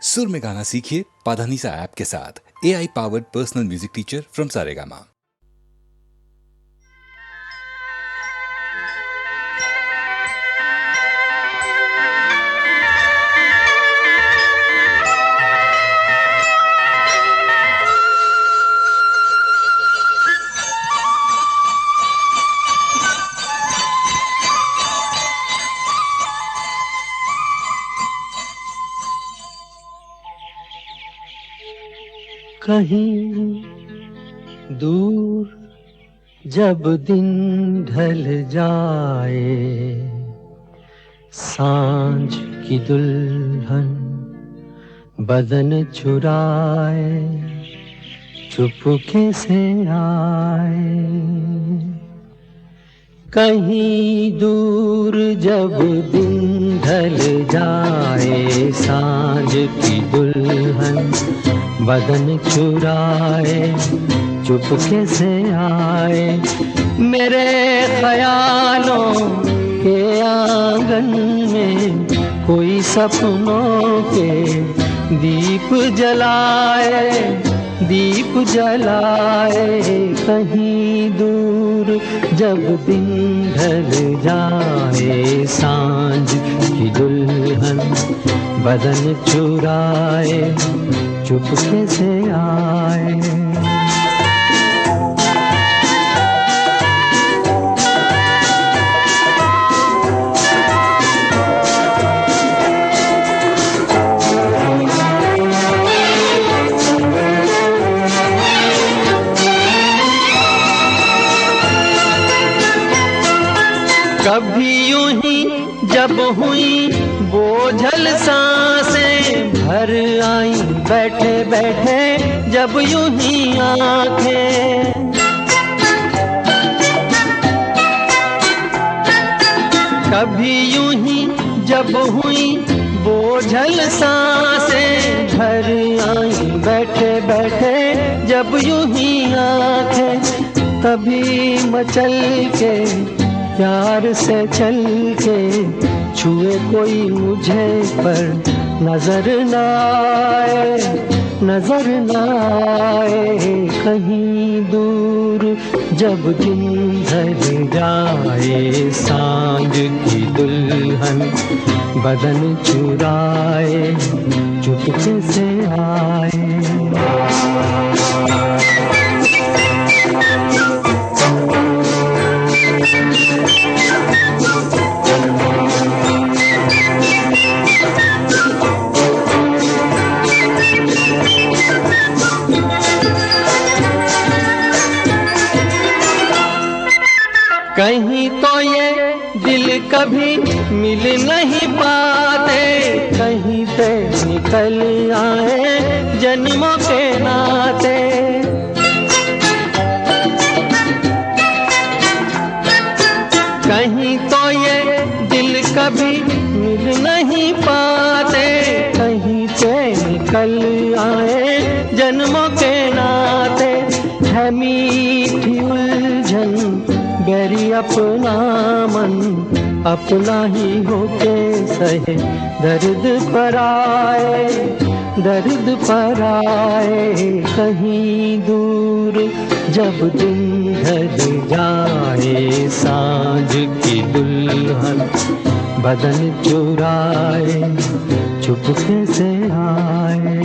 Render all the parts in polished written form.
सुर में गाना सीखिए पाधानीसा ऐप के साथ। AI powered personal music teacher from Saregama. कहीं दूर जब दिन ढल जाए, सांझ की दुल्हन बदन चुराए चुपके से आए। कहीं दूर जब दिन ढल जाए, सांझ की दुल्हन बदन चुराए चुपके से आए। मेरे ख्यालों के आंगन में कोई सपनों के दीप जलाए, दीप जलाए। कहीं दूर जब दिन ढल जाए, सांझ की दुल्हन बदन चुराए चुपके से आए। कभी यूं ही जब हुई बोझल सांसें भर आई, बैठे बैठे जब यूं ही आंखें। कभी यूं ही जब हुई बोझल सांसें भर आई, बैठे बैठे जब यूं ही आंखें। तभी मचल के प्यार से चल के छुए कोई मुझे पर नजर न आए, नजर न आए। कहीं दूर जब दिन ढल जाए, सांझ की दुल्हन बदन चुराए चुपके से आए। कहीं तो ये दिल कभी मिल नहीं पाते, कहीं से निकल आए जन्मों के नाते। कहीं तो ये दिल कभी मिल नहीं पाते, कहीं से निकल आए जन्मों के नाते। है मीठी उलझन गैरी अपना मन, अपना ही होके सहे दर्द पर आए, दर्द पर आए। कहीं दूर जब दिन ढल जाए, सांझ की दुल्हन बदन चुराए चुपके से आए।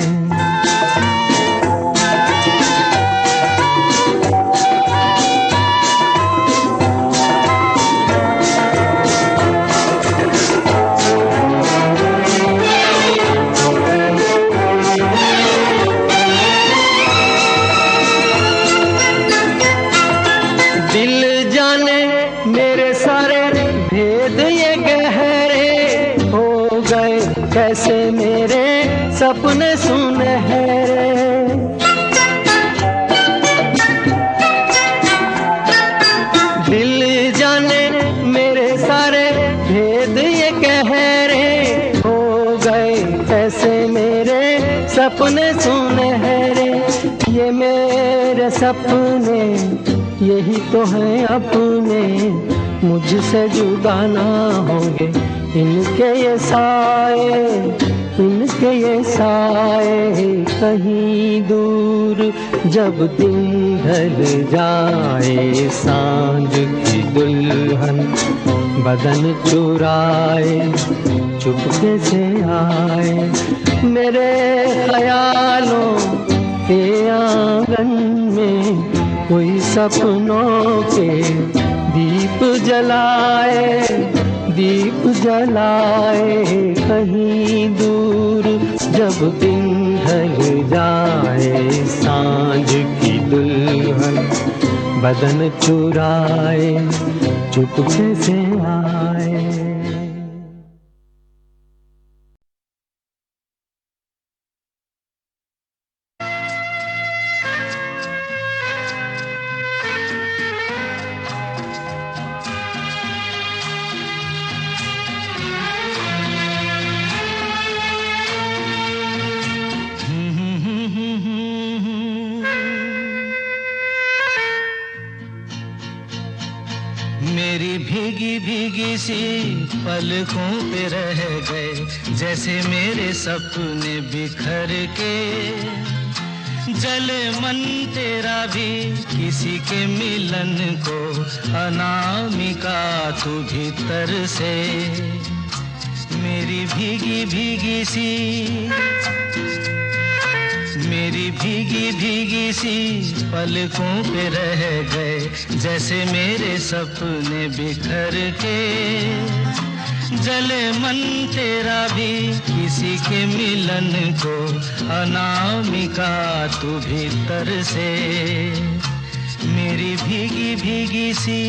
कैसे मेरे सपने सुनहरे, दिल जाने मेरे सारे भेद ये कह रहे हो गए। कैसे मेरे सपने सुनहरे, ये मेरे सपने यही तो हैं अपने, मुझसे जुदा ना होंगे इनके ये साए, इनके ये साए कहीं दूर, जब दिन ढल जाए सांझ की दुल्हन बदन चुराए चुपके से आए, मेरे ख्यालों के आंगन में कोई सपनों के दीप जलाए, दीप जलाए कहीं दूर, जब दिन ढल जाए सांझ की दुल्हन बदन चुराए चुपके से आए। मेरी भीगी भीगी सी पलकों पे रह गए, जैसे मेरे सपने बिखर के, जले मन तेरा भी किसी के मिलन को, अनामिका तू भीतर से। मेरी भीगी भीगी सी, मेरी भीगी भीगी सी पलकों पे रह गए, जैसे मेरे सपने बिखर के, जले मन तेरा भी किसी के मिलन को, अनामिका तू भीतर से। मेरी भीगी भीगी सी।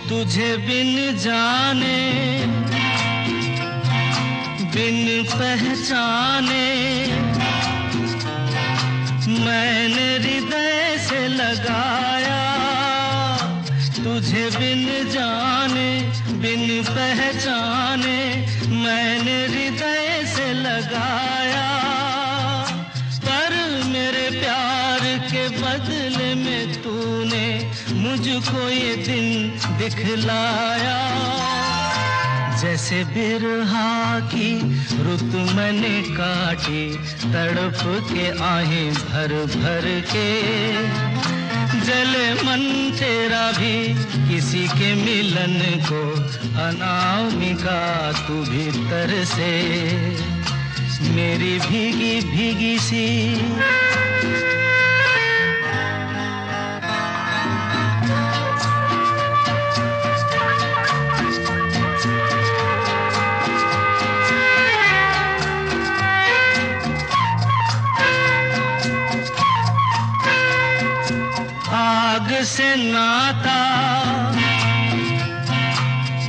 तुझे बिन जाने बिन पहचाने, मैंने हृदय से लगाया। तुझे बिन जाने बिन पहचाने, मैंने हृदय से लगाया, पर मेरे प्यार के बदले में तूने मुझको ये दिन दिखलाया। जैसे बिरहा की रुत मैंने काटी, तड़प के आहें भर भर के, जले मन तेरा भी किसी के मिलन को, अनामिका तू भीतर से। मेरी भीगी भीगी सी। आग से नाता,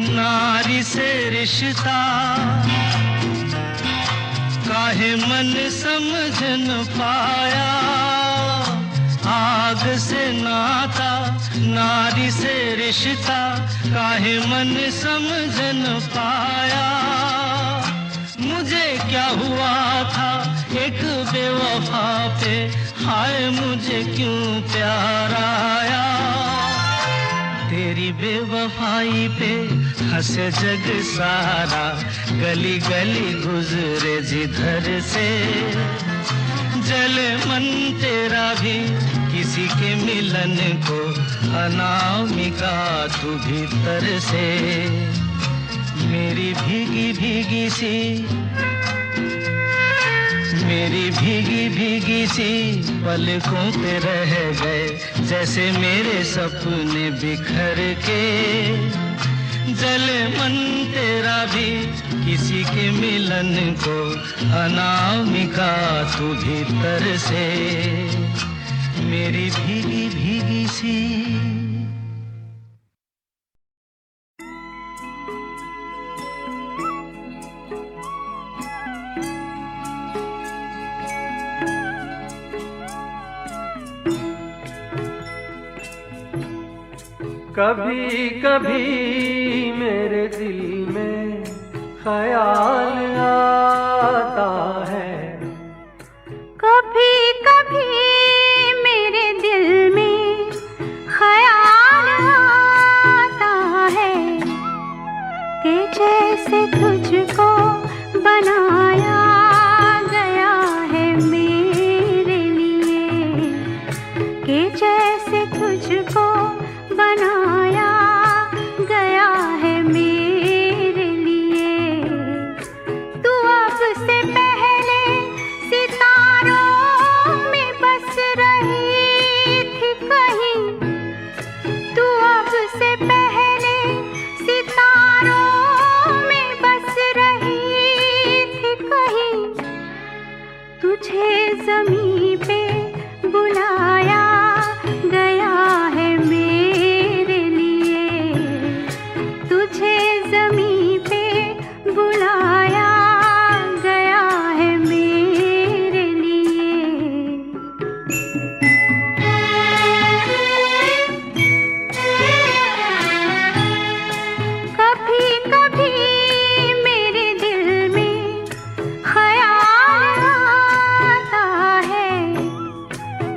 नारी से रिश्ता, काहे मन समझ न पाया। आग से नाता, नारी से रिश्ता, काहे मन समझ न पाया। मुझे क्या हुआ था एक बेवफा पे, हाय मुझे क्यों प्यार आया। तेरी बेवफाई पे हंसे जग सारा, गली गली गुजरे जिधर से, जले मन तेरा भी किसी के मिलन को, अनामिका तू भीतर से। मेरी भीगी भीगी सी, मेरी भीगी भीगी सी पलकों पे रह गए, जैसे मेरे सपने बिखर के, जले मन तेरा भी किसी के मिलन को, अनामिका तू भीतर से। मेरी भीगी भीगी सी। कभी कभी मेरे दिल में ख्याल आता है, कभी कभी मेरे दिल में ख्याल आता है कि जैसे तुझको बनाया गया है मेरे लिए, कि जैसे तुझको बनाया गया है मेरे लिए। तू अब से पहले सितारों में बस रही थी कहीं, तू अब से पहले सितारों में बस रही थी कहीं। तुझे ज़मीं पे बुलाया गया है मेरे लिए, तुझे ज़मीं पे बुलाया गया है मेरे लिए। कभी कभी मेरे दिल में ख्याल आता है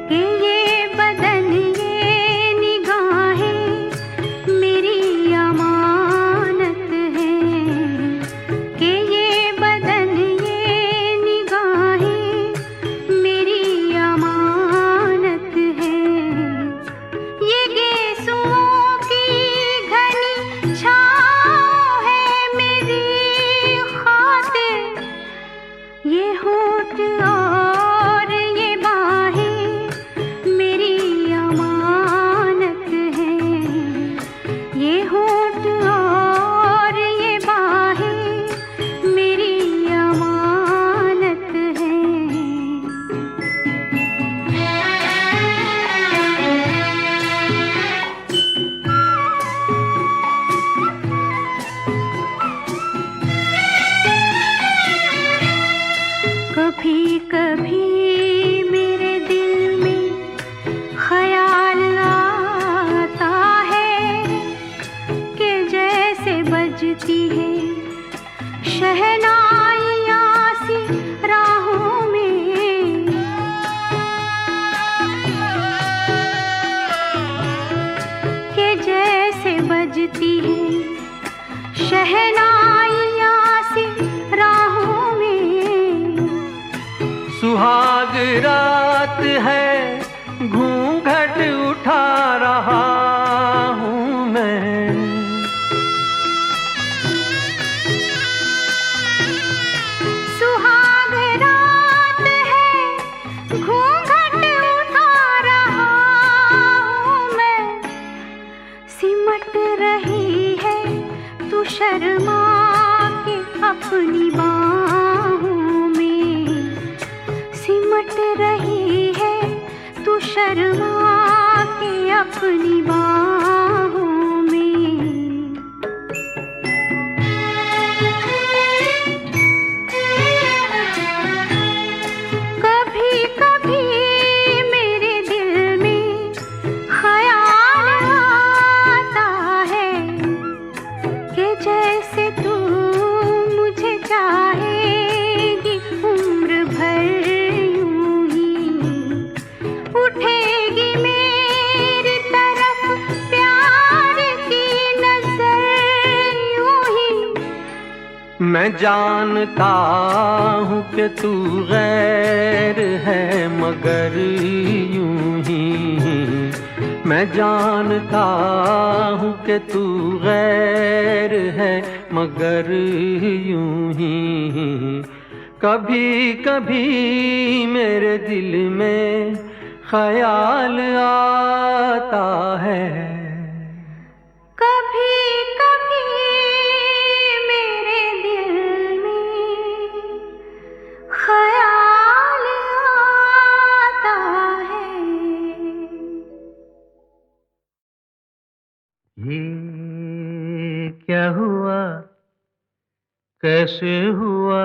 कि ये बदन ये निगाहें मेरी अमानत हैं, कि ये बदन ये निगाहें मेरी अमानत हैं। ये गेसुओं की घनी छाँव है मेरी खातिर, ये होठ और ये बाहें मेरी अमानत हैं, ये होठ और ये बाहें मेरी अमानत हैं। कभी कभी मेरे दिल में ख्याल आता है कि जैसे बजती है शहनाइयाँ सी राहों में, कि जैसे बजती है शहनाइयाँ सी राहों में। सुहाग रात है घूंघट उठा रहा हूँ मैं, सुहाग रात है घूंघट उठा रहा हूँ मैं। सिमट रही है तू शर्मा के अपनी बाहों में, सिमट रही है तू शर्मा के अपनी बाहों में। कभी कभी मेरे दिल में ख्याल आता है कि जैसे तू मुझे चाहेगी उम्र भर यूं ही, उठेगी मेरी तरफ प्यार की नजर यूं ही। मैं जानता हूँ कि तू गैर है मगर यूं ही, मैं जानता हूँ कि तू गैर है मगर यूं ही। कभी कभी मेरे दिल में ख्याल आता है, कभी कभी मेरे दिल में ख्याल आता है। ये क्या हुआ, कैसे हुआ,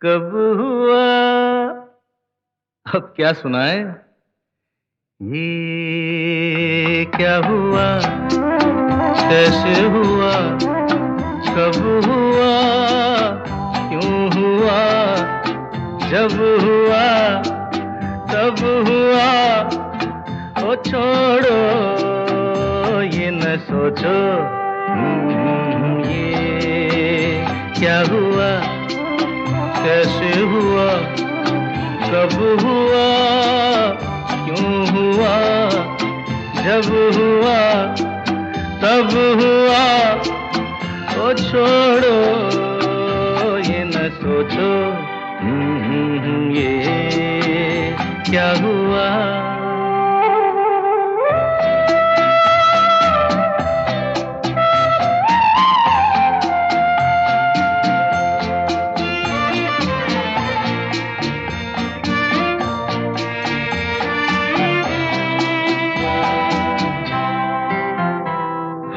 कब हुआ, अब क्या सुनाए। ये क्या हुआ, कैसे हुआ, कब हुआ, क्यों हुआ, जब हुआ तब हुआ, ओ छोड़ो ये न सोचो, ये क्या हुआ, कैसे हुआ, कब हुआ, क्यों हुआ, जब हुआ तब हुआ, ओ छोड़ो ये न सोचो, ये क्या हुआ।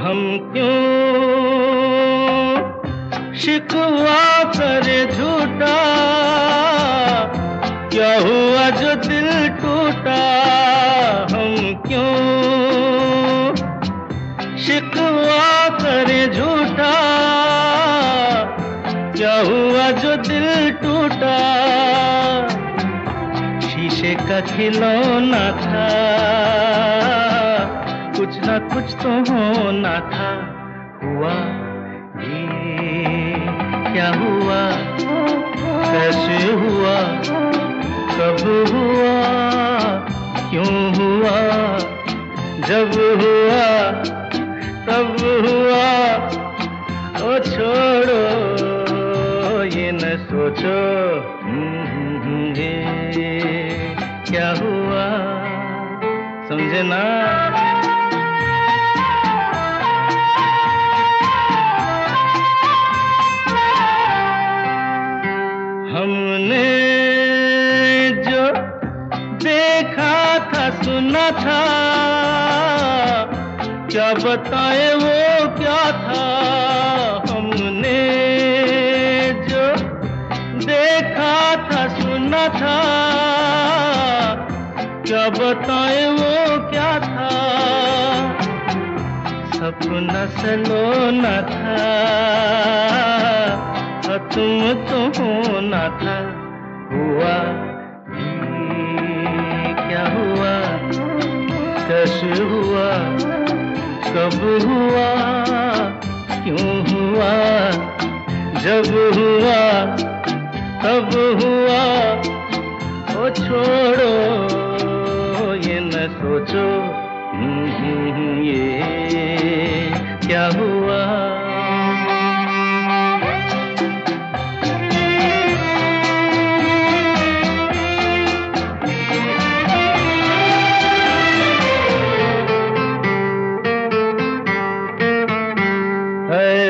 हम क्यों शिकवा करे झूठा, क्या हुआ जो दिल टूटा, हम क्यों शिकवा करे झूठा, क्या हुआ जो दिल टूटा, शीशे का खिलौना था, कुछ ना कुछ तो होना था, हुआ ये क्या हुआ, कैसे हुआ, कब हुआ, क्यों हुआ, जब हुआ तब हुआ, ओ छोड़ो ये न सोचो, ये क्या हुआ, समझे ना। हमने जो देखा था सुना था, क्या बताए वो क्या था, हमने जो देखा था सुना था, क्या बताए वो क्या था, सपना सलोना था, तुम तो होना था, हुआ ये क्या हुआ, कैसे हुआ, कब हुआ, क्यों हुआ, जब हुआ तब हुआ, ओ छोड़ो ये न सोचो, ये क्या हुआ।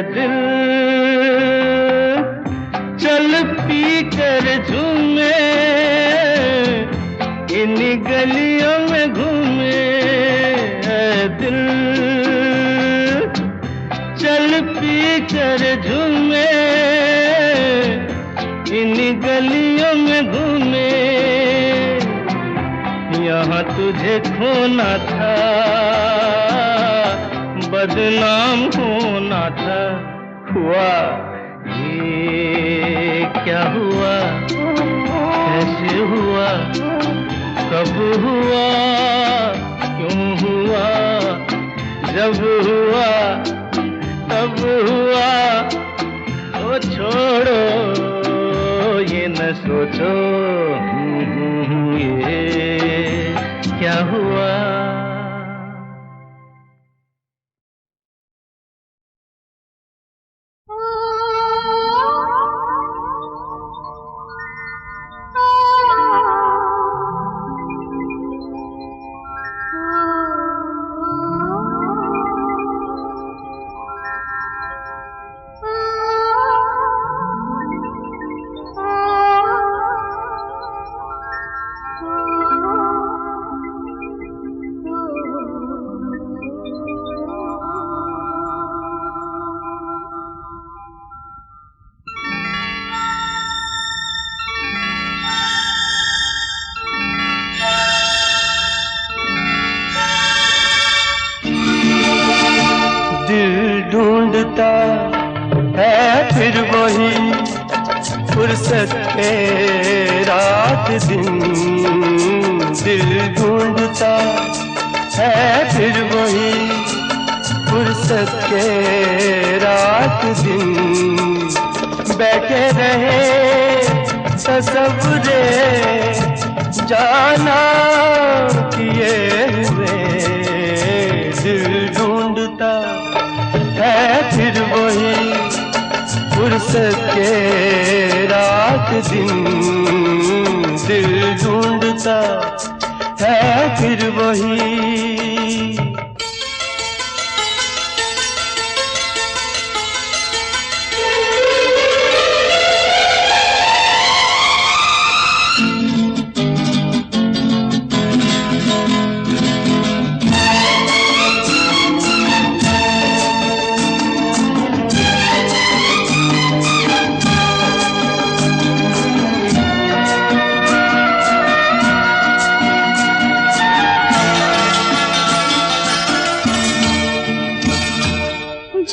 दिल चल पी कर झूमे, इन गलियों में घूमे, दिल चल पी कर झूमे, इन गलियों में घूमे, यहाँ तुझे खोना था, बदनाम होना था, हुआ ये क्या हुआ, कैसे हुआ, कब हुआ, क्यों हुआ, जब हुआ तब हुआ, ओ छोड़ो ये न सोचो, ये क्या हुआ। फुर्सत के रात दिन दिल ढूंढता है फिर वही फुर्सत के रात दिन बैठे रहे तसव्वुरे जाना किए हुए दिल ढूंढता है फिर वही फुर्सत के रात दिन दिल ढूंढता है फिर वही।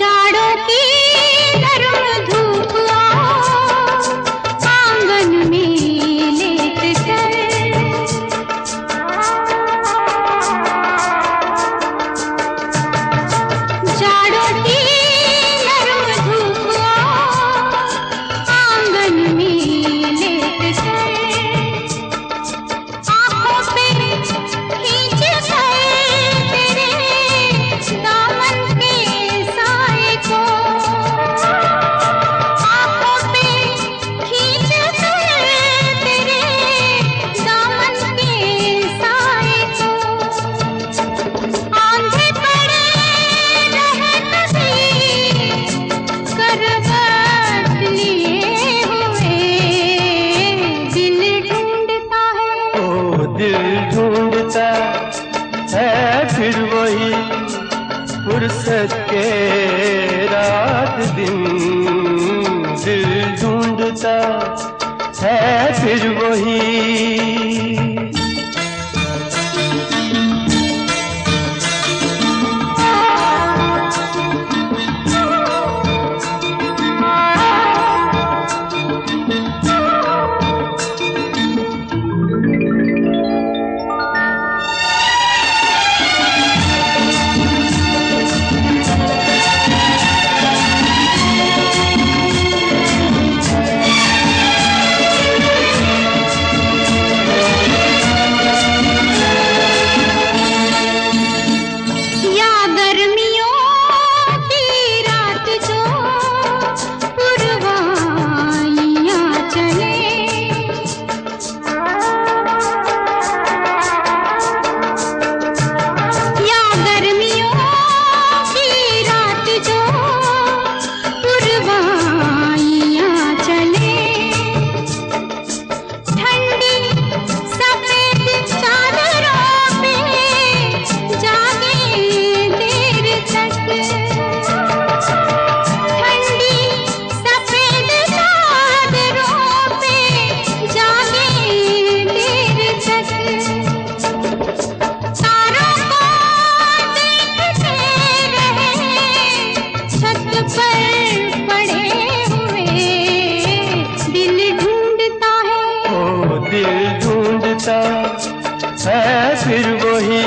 जाड़ों की नरम धूप आंगन में लेट कर जाड़ों की नरम धूप आंगन में लेट कर आंखों पे खींच कर तेरे दामन के साए को आंखों पे खींच कर तेरे दामन के साए को आंधे पड़े रहत भी करवट लिए हुए दिल ढूंढता है ओ दिल ढूंढता है फिर वही फुर्सत के रात दिन दिल ढूंढता है फिर वही। या गर्मियों की रात जो पुरवाइयां चले या गर्मियों की रात जो पुरवाइयां चले ठंडी सफेद चादरों पे जागे देर तक ठंडी सफेद चादरों पे जागे देर तक तारों को देखते रहे छत पर पड़े हुए दिल ढूंढता है ओ दिल ढूंढता है फिर वही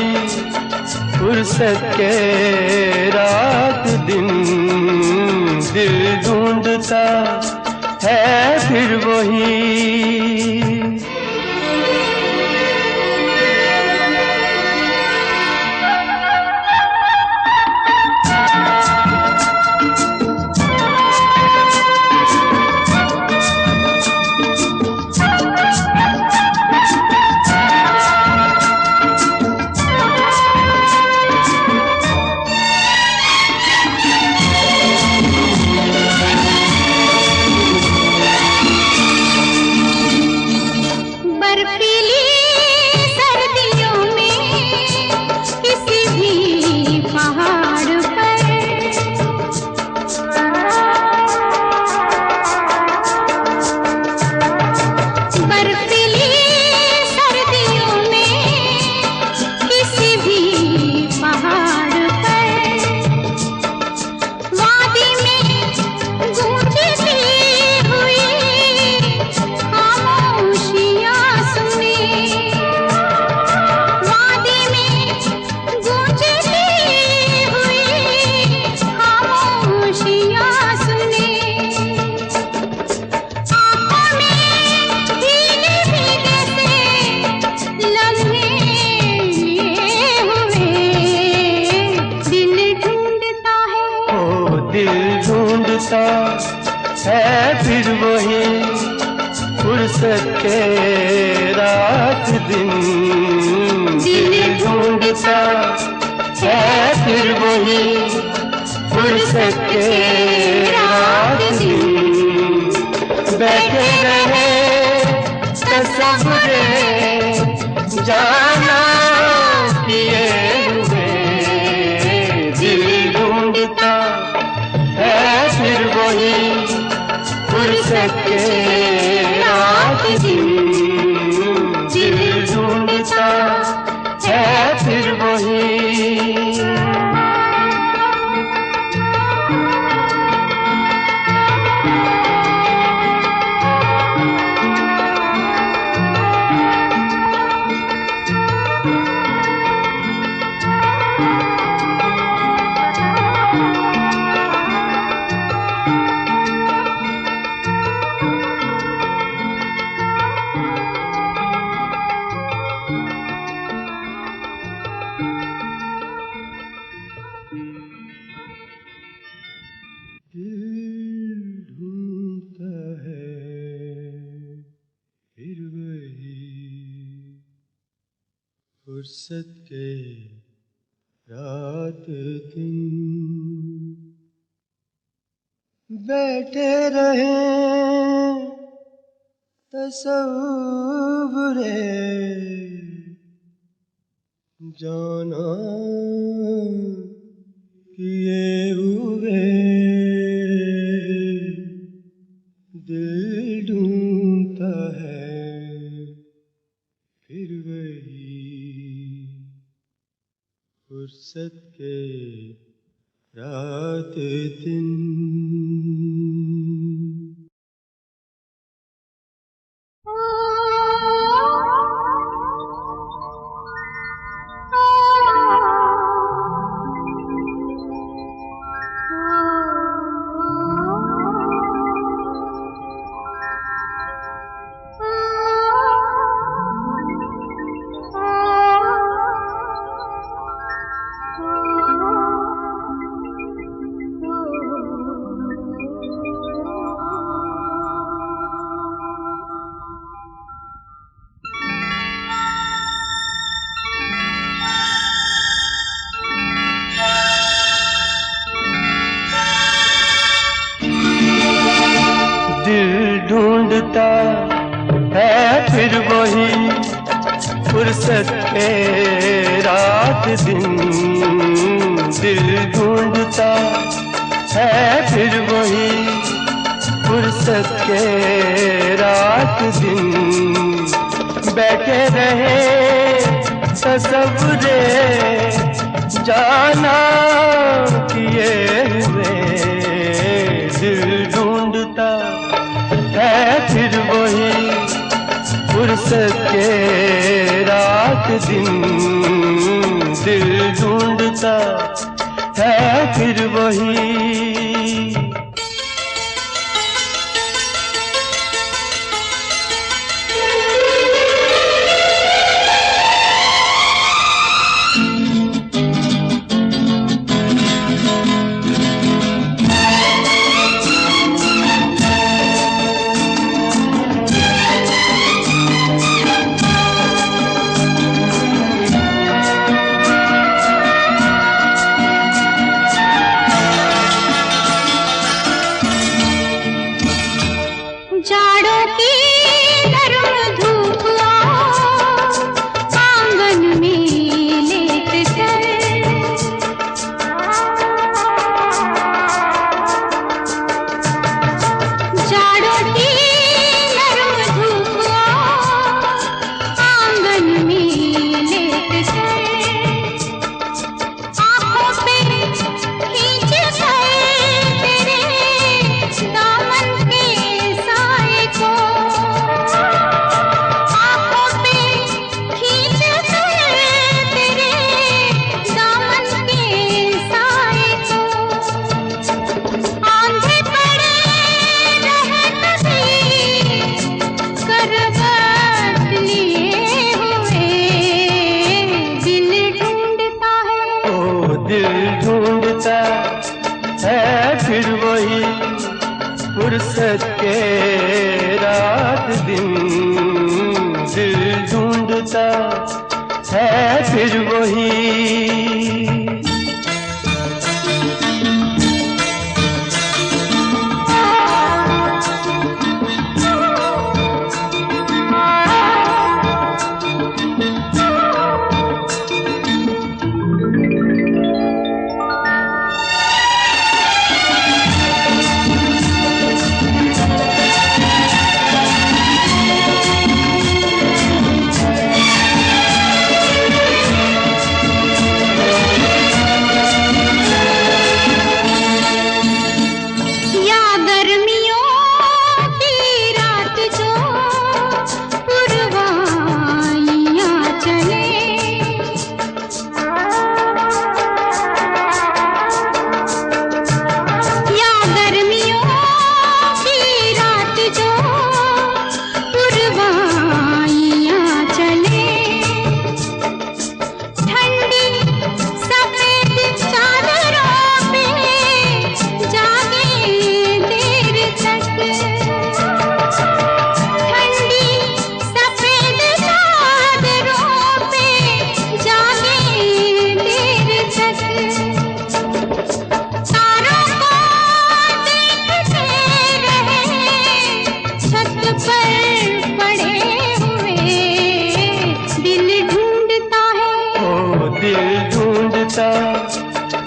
फुर्सत के रात दिन दिल ढूंढता है फिर वही। ढूंढता है फिर वही फुर्सत के रात दिन। दिल ढूंढता है फिर वही फुर्सत के रात दिन। बैठे रहे तसव्वुरे जाना किए हुए। दिल ढूंढता है फिर वही फुर्सत के रात दिन। दिल ढूंढता है फिर वही। फुर्सत के रात दिन। बैठे रहे तसव्वुरे जाना किए हुए। दिल ढूंढता है फिर वही फुर्सत के रात दिन। ढूंढता है फिर वही फुर्सत के रात दिन। दिल ढूंढता है फिर वही फुर्सत के रात दिन। बैठे रहे तसव्वुरे जाना किए हुए। दिल ढूंढता है फिर वही फुर्सत के रात दिन। दिल ढूंढता है फिर वही। फिर वही।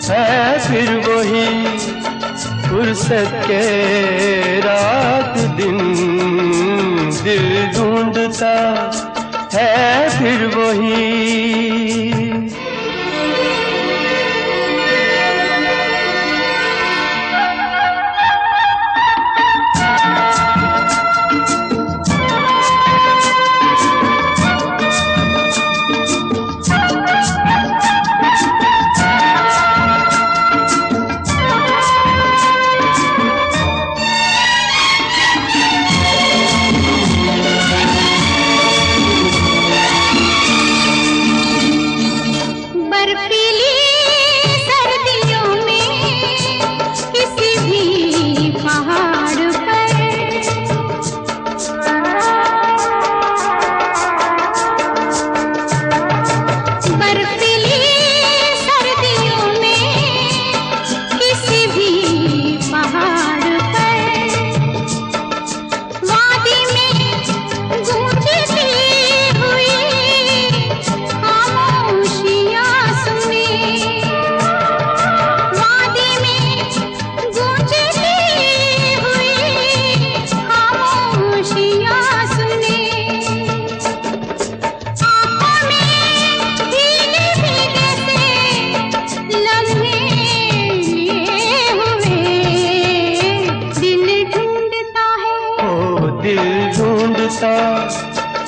है फिर वही फुर्सत के रात दिन, दिल ढूंढता है फिर वही।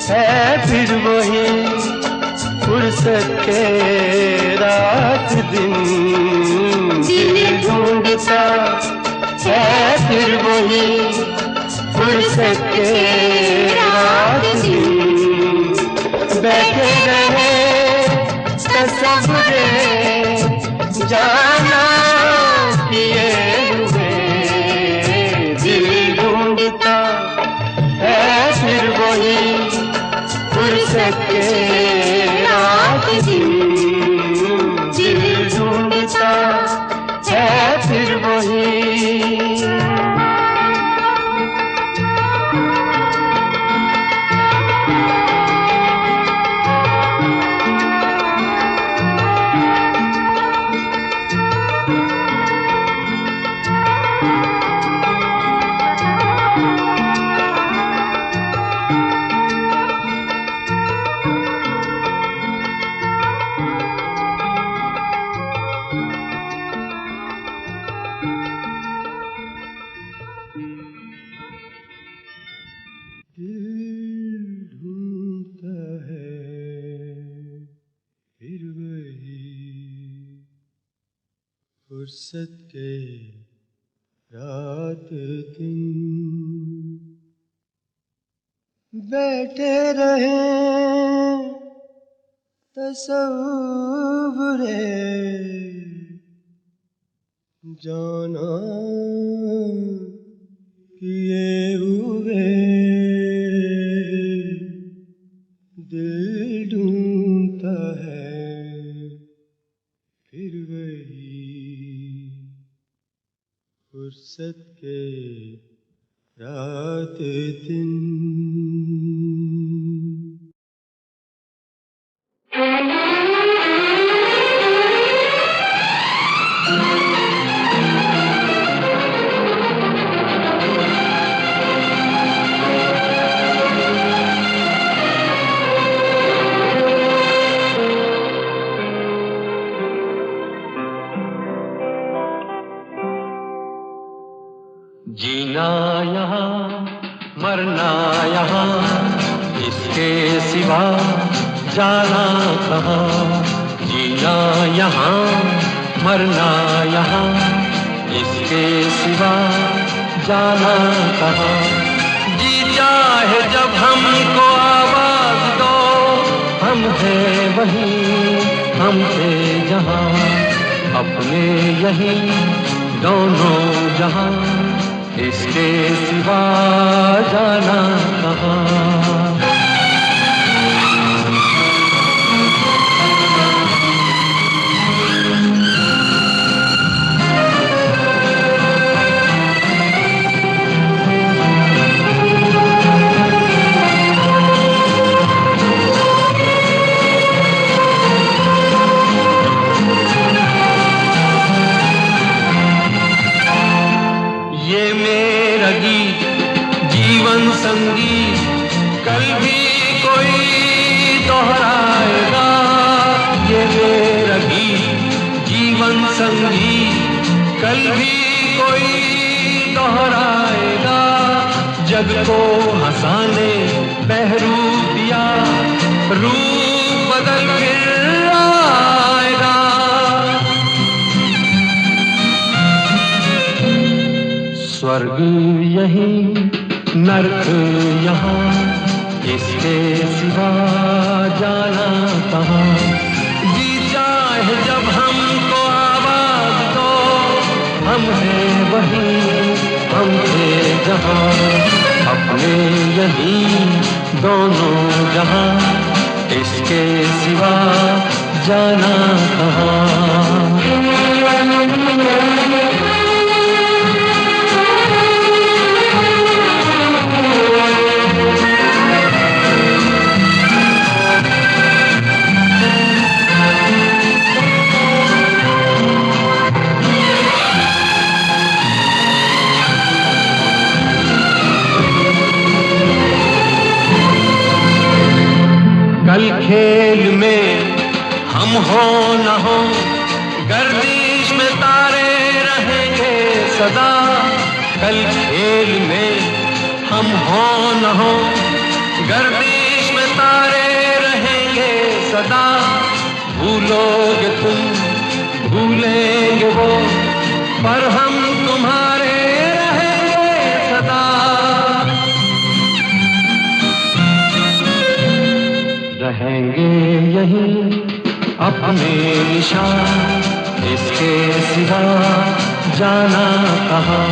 है फिर वही फुर्सत के रात दिन, दिल ढूंढता है फिर वही फुर्सत के रात दिन। बैठे रहे तस्वीरे जाना किए हुए, दिल ढूंढता है फिर वही फुर्सत के रात दिन, दिल ढूंढता है फिर वही। फुर्सत के रात दिन बैठे रहे तस्वीरे जाना किए हुए, दिल ढूंढता है फिर वही फुर्सत के रात दिन। जीना यहाँ मरना यहाँ, इसके सिवा जाना कहाँ। जीना यहाँ मरना यहाँ, इसके सिवा जाना कहाँ। जी चाहे जब हमको आवाज दो, हम हैं वहीं, हम थे जहाँ, अपने यहीं दोनों जहाँ, इसके सिवा जाना कहाँ। संगीत कल भी कोई दोहराएगा, ये मेरा गीत जीवन संगीत कल भी कोई दोहराएगा। जग को हंसाने बहरूप दिया, रूप बदल फिर आएगा। स्वर्ग यही नर्क यहाँ, इसके सिवा जाना कहाँ। जी चाहे जब हमको आवाज दो, हम हैं वहीं, हम थे जहाँ, अपने यहीं दोनों जहाँ, इसके सिवा जाना कहाँ। कल खेल में हम हो न हो, गर्दिश में तारे रहेंगे सदा। कल खेल में हम हो न हो, गर्दिश में तारे रहेंगे सदा। भूलोगे तुम, भूलेंगे वो, पर हम तुम्हारे रहेंगे सदा। रहेंगे यहीं अपने निशान, इसके सिवा जाना कहाँ।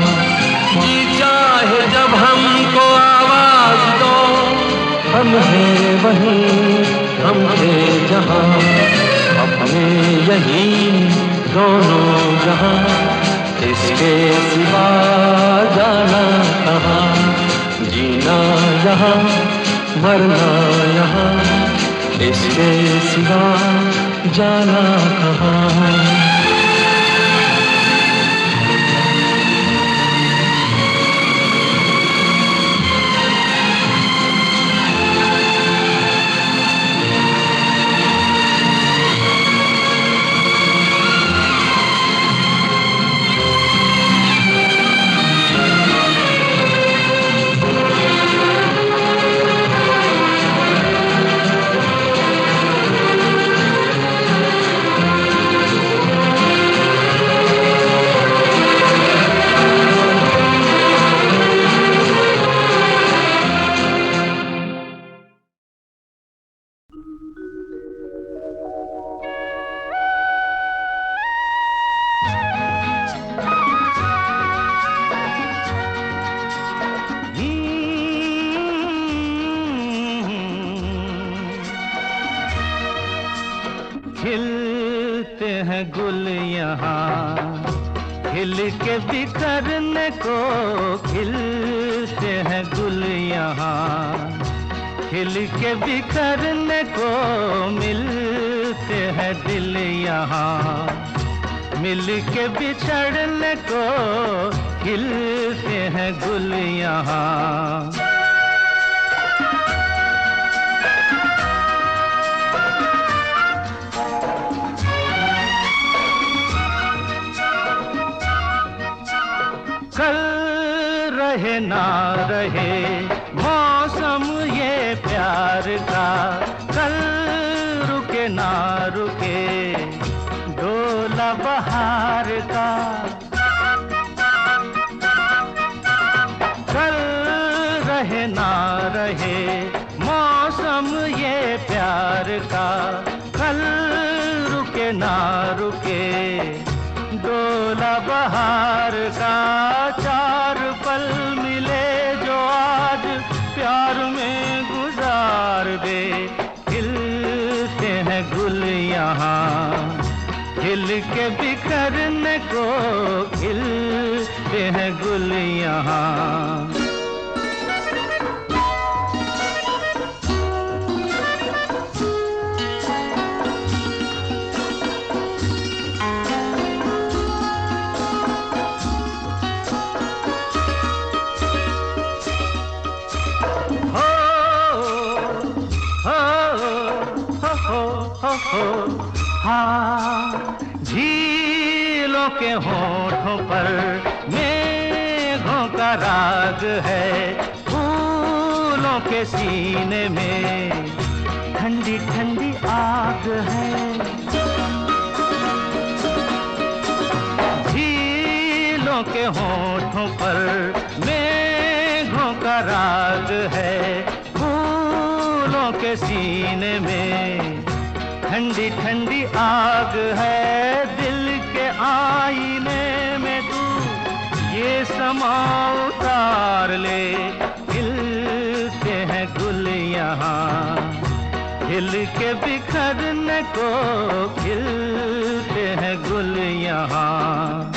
जी चाहे जब हमको आवाज दो, हम हैं वहीं, हम थे जहाँ, अपने यहीं दोनों जहाँ, इसके सिवा जाना कहाँ। जीना यहाँ मरना यहाँ, इसके सिवा जाना कहाँ। खिलते हैं गुल यहाँ, खिल के बिखरने को खिलते हैं गुल यहाँ, खिल के बिखरने को मिलते हैं दिल यहाँ, मिल के बिछड़ने को खिलते हैं गुल यहाँ। कल रहे ना रहे मौसम ये प्यार का, कल रुके ना रुके डोला बहार का, कल रहे ना रहे मौसम ये प्यार का, कल रुके ना रुके डोला बहार का। चार पल मिले जो आज प्यार में गुजार दे, खिलते हैं गुल यहाँ, खिल के बिखरने को खिलते हैं गुल यहाँ। हाँ, झीलों के होठों पर मेघों का राग है, फूलों के सीने में ठंडी ठंडी आग है, झीलों के होठों पर मेघों का राग है, फूलों के सीने में ठंडी ठंडी आग है। दिल के आईने में तू ये समा उतार ले, खिलते हैं गुल यहाँ, खिल के बिखरने को खिलते हैं गुल यहाँ।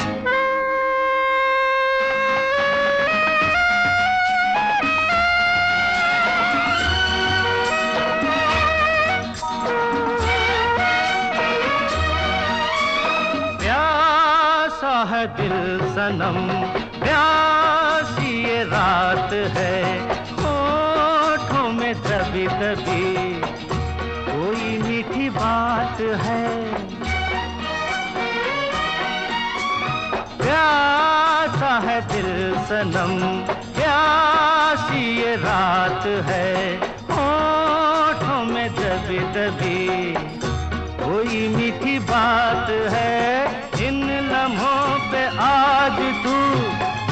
है दिल सनम प्यासी ये रात है, होठों में दबी दबी कोई मीठी बात है, प्यासा है दिल सनम प्यासी ये रात है, होठों में दबी दबी कोई मीठी बात है। इन लम्हों पे आज तू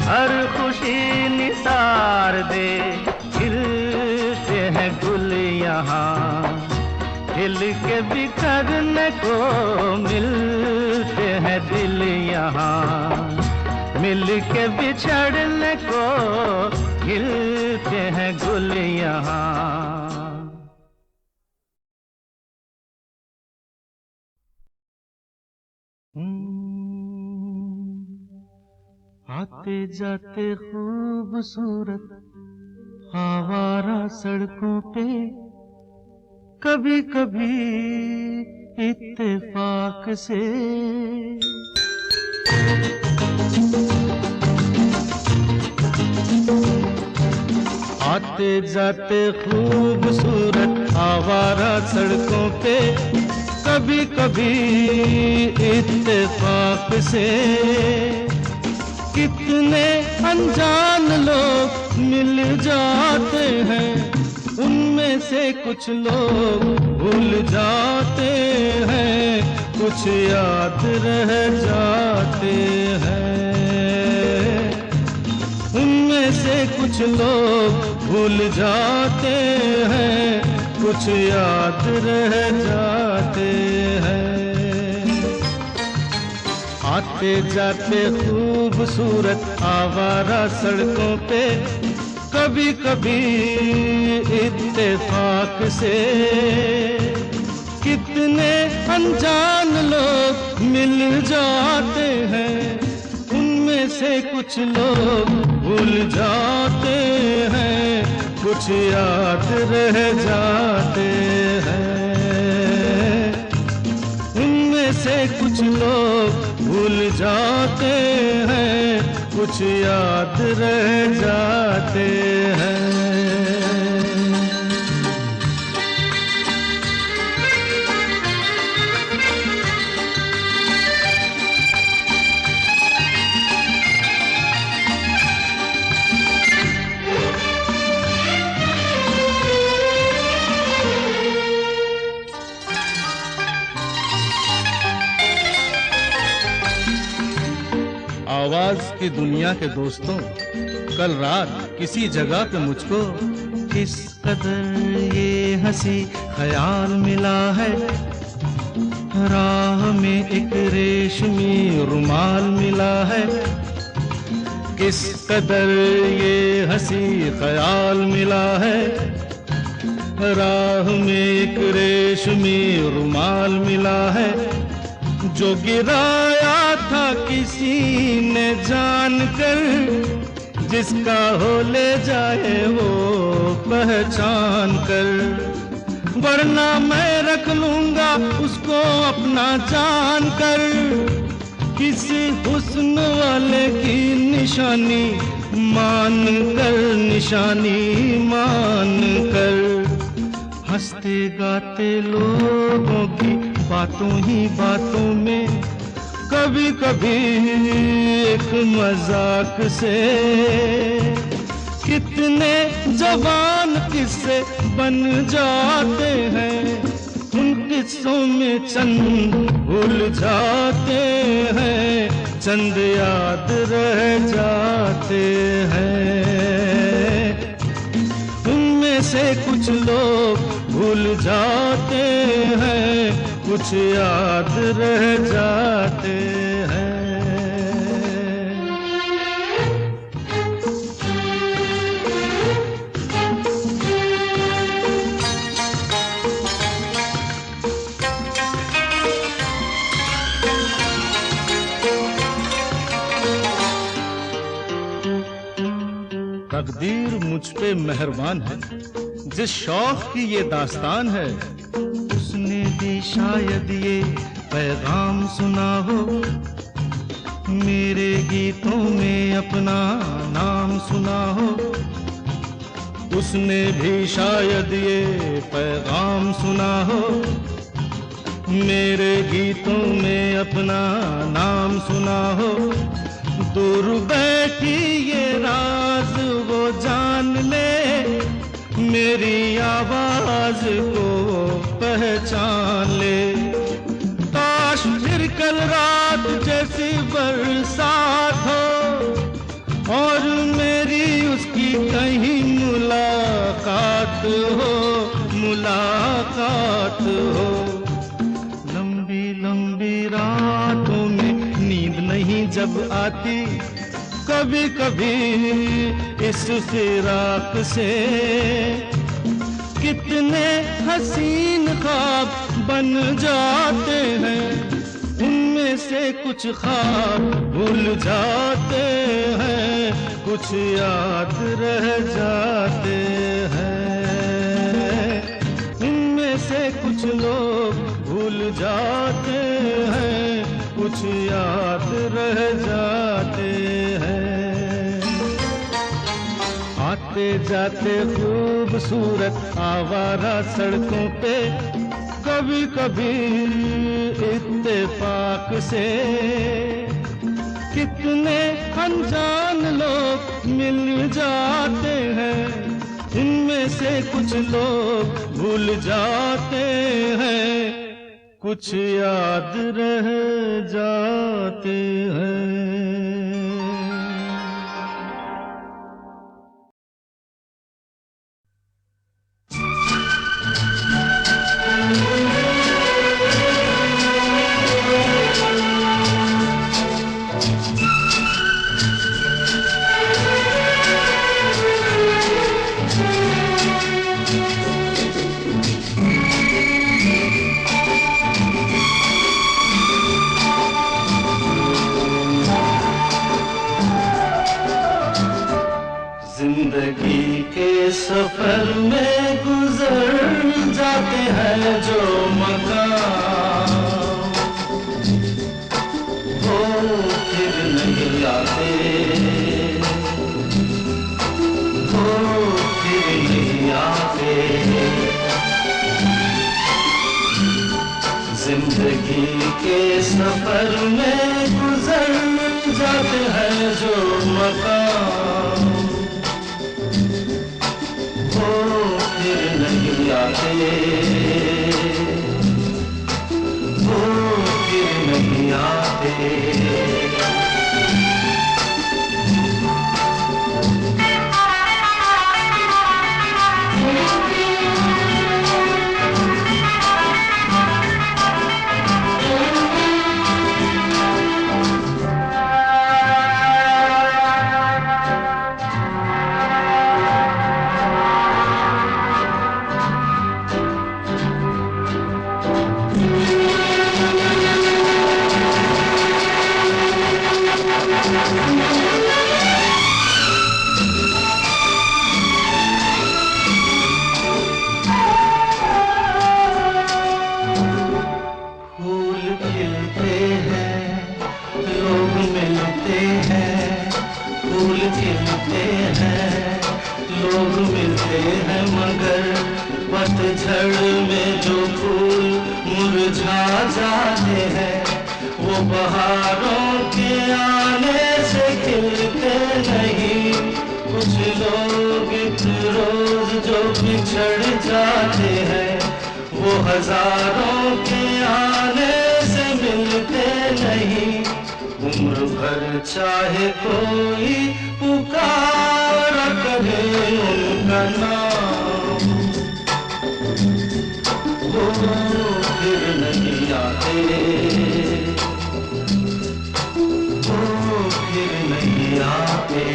हर खुशी निसार दे, खिलते हैं गुल यहाँ, खिल के बिखरने को मिलते हैं दिल यहाँ, मिल के बिछड़ने को खिलते हैं गुल यहाँ। आते जाते खूबसूरत आवारा सड़कों पे, कभी कभी इत्तेफाक से आते जाते खूबसूरत आवारा सड़कों पे, कभी कभी इत्तेफाक से कितने अनजान लोग मिल जाते हैं, उनमें से कुछ लोग भूल जाते हैं, कुछ याद रह जाते हैं, उनमें से कुछ लोग भूल जाते हैं, कुछ याद रह जाते हैं। आते जाते खूबसूरत आवारा सड़कों पे, कभी कभी इत्तेफाक से कितने अनजान लोग मिल जाते हैं, उनमें से कुछ लोग भूल जाते हैं, कुछ याद रह जाते हैं। उनमें से कुछ लोग भूल जाते हैं, कुछ याद रह जाते हैं। आवाज की दुनिया के दोस्तों, कल रात किसी जगह पे मुझको किस कदर ये हंसी ख्याल मिला है। राह में एक रेशमी रुमाल मिला है, किस कदर ये हंसी ख्याल मिला है। राह में एक रेशमी रुमाल मिला है, जो गिराया था किसी ने जानकर, जिसका हो ले जाए वो पहचान कर। वरना मैं रख लूंगा उसको अपना जान कर, किसी हुस्न वाले की निशानी मान कर, निशानी मान कर। हंसते गाते लोगों की बातों ही बातों में कभी कभी एक मजाक से कितने जवान किस्से बन जाते हैं। उन किस्सों में चंद भूल जाते हैं, चंद याद रह जाते हैं। उनमें से कुछ लोग भूल जाते हैं, कुछ याद रह जाते हैं। तकदीर मुझ पे मेहरबान है, जिस शौक की ये दास्तान है, उसने भी शायद ये पैगाम सुना हो। मेरे गीतों में अपना नाम सुना हो, उसने भी शायद ये पैगाम सुना हो। मेरे गीतों में अपना नाम सुना हो। दूर बैठी ये राज वो जान ले, मेरी आवाज को पहचान ले। काश फिर कल रात जैसी बरसात हो और मेरी उसकी कहीं मुलाकात हो, मुलाकात हो। लंबी लंबी रातों में नींद नहीं जब आती, कभी कभी इस फिराक से कितने हसीन ख्वाब बन जाते हैं। उनमें से कुछ ख्वाब भूल जाते हैं, कुछ याद रह जाते हैं। उनमें से कुछ लोग भूल जाते हैं, कुछ याद रह जाते हैं। आते जाते खूबसूरत आवारा सड़कों पे कभी कभी इत्तेफाक से कितने अनजान लोग मिल जाते हैं। इनमें से कुछ लोग भूल जाते हैं, कुछ याद रह जाते हैं। सफर में गुजर जाते हैं जो मकाम, वो फिर नहीं आते, वो फिर नहीं आते। जिंदगी के सफर में गुजर जाते हैं जो मकाम, वो फिर नहीं आते, वो फिर नहीं आते। पतझड़ में जो फूल मुरझा जाते हैं, वो बहारों के आने से खिलते नहीं। कुछ लोग एक रोज जो बिछड़ जाते हैं, वो हजारों के आने से मिलते नहीं। उम्र भर चाहे कोई पुकार करे उनका नाम, वो फिर नहीं आते, वो फिर नहीं आते।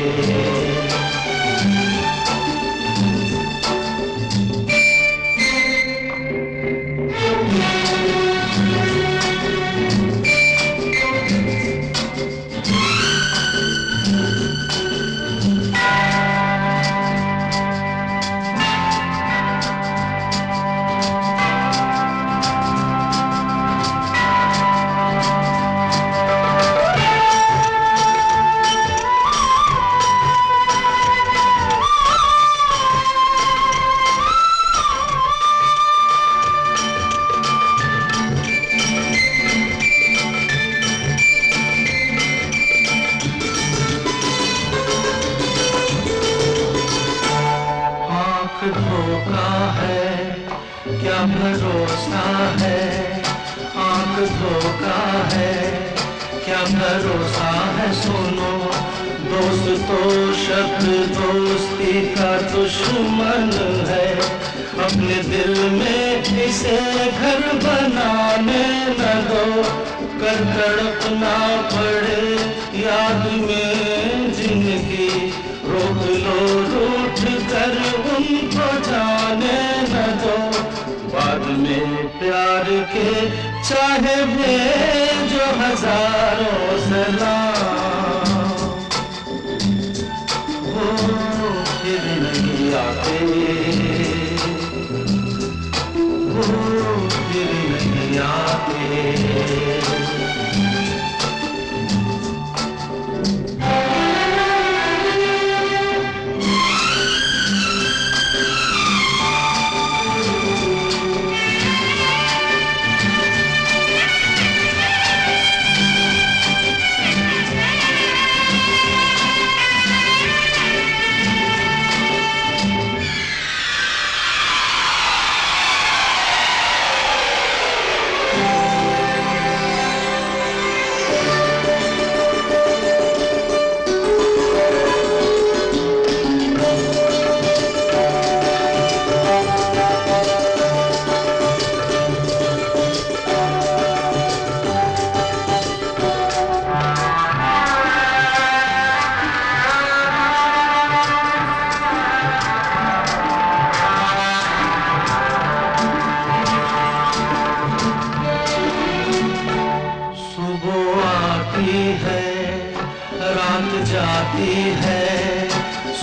धोखा है क्या भरोसा है, आंख धोखा है क्या भरोसा है। सुनो दोस्त तो शब्द दोस्ती का दुश्मन है, अपने दिल में इसे घर बनाने न दो। कर तड़पना पड़े याद में जिंदगी, रोक लो रूठ कर उनको जाने न दो। बाद में प्यार के चाहे भेजो हजारों सलाम, वो फिर नहीं आते, वो फिर नहीं आते।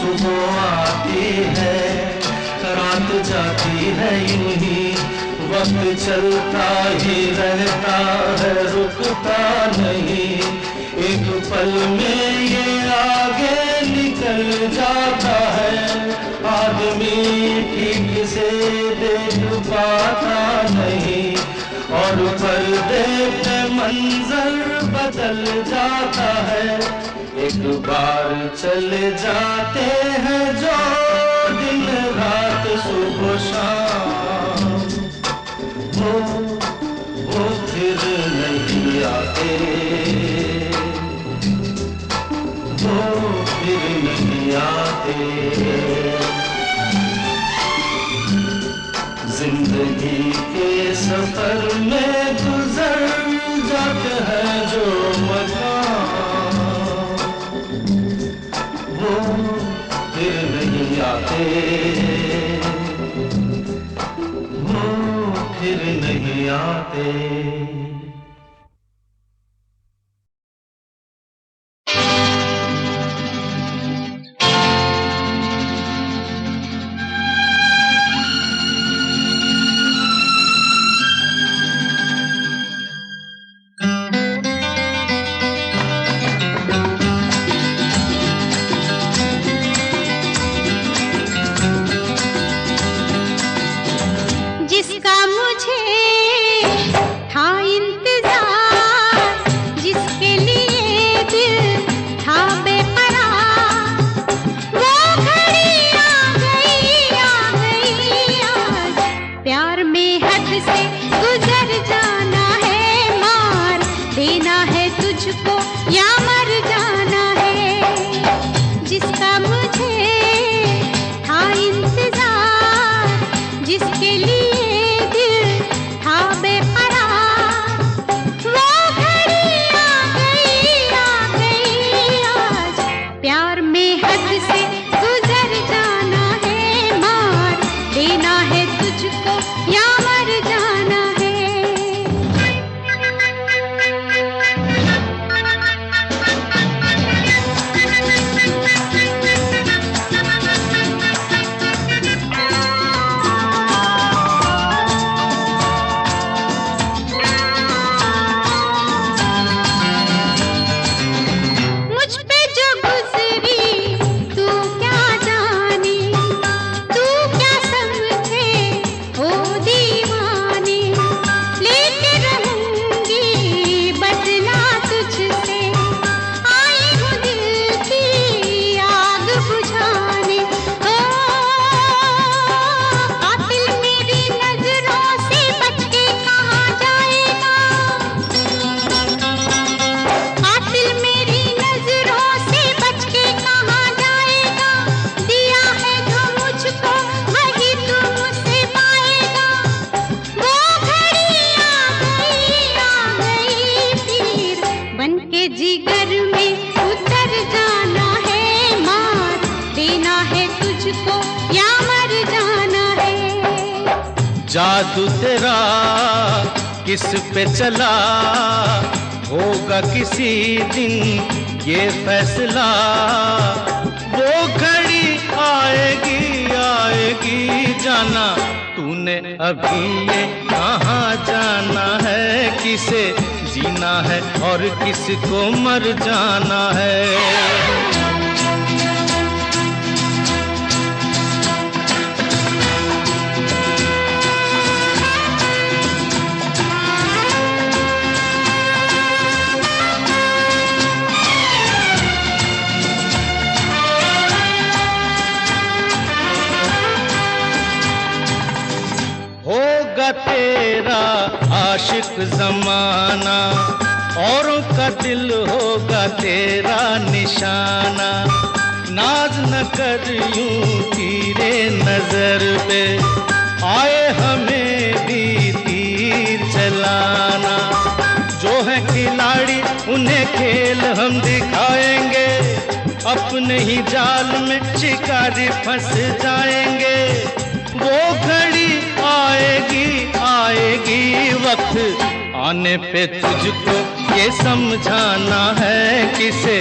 सुबह आती है, रात जाती है यूं ही, वक्त चलता ही रहता है, रुकता नहीं। एक पल में ये आगे निकल जाता है, आदमी ठीक से देख पाता नहीं, और पर्दे पे मंजर बदल जाता है। एक बार चले जाते हैं जो दिन रात सुबह शाम, वो फिर नहीं आते, वो फिर नहीं आते। जिंदगी के सफर में गुजर जाते हैं जो मकाम, वो फिर नहीं आते, वो फिर नहीं आते। जिसका मुझे था इंतजार, जिसके लिए दिल था बेकरार, वो घड़ी आ गई आज, प्यार में हद से गुजर जाना है, मार देना है तुझको या मर जाना है। जिसका मुझे था इंतजार, जिसके लिए जादू तेरा किस पे चला, होगा किसी दिन ये फैसला। वो घड़ी आएगी आएगी जाना, तूने अभी ये कहाँ जाना है, किसे जीना है और किसको मर जाना है। होगा तेरा आशिक जमाना, औरों का दिल होगा तेरा निशाना। नाज न कर यूं तीरे नजर पे, आए हमें भी तीर चलाना। जो है खिलाड़ी उन्हें खेल हम दिखाएंगे, अपने ही जाल में शिकारी फंस जाएंगे। वो घड़ी आएगी आएगी, वक्त आने पे तुझको ये समझाना है, किसे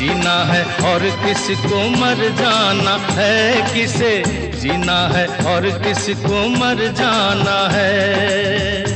जीना है और किसको मर जाना है, किसे जीना है और किसको मर जाना है।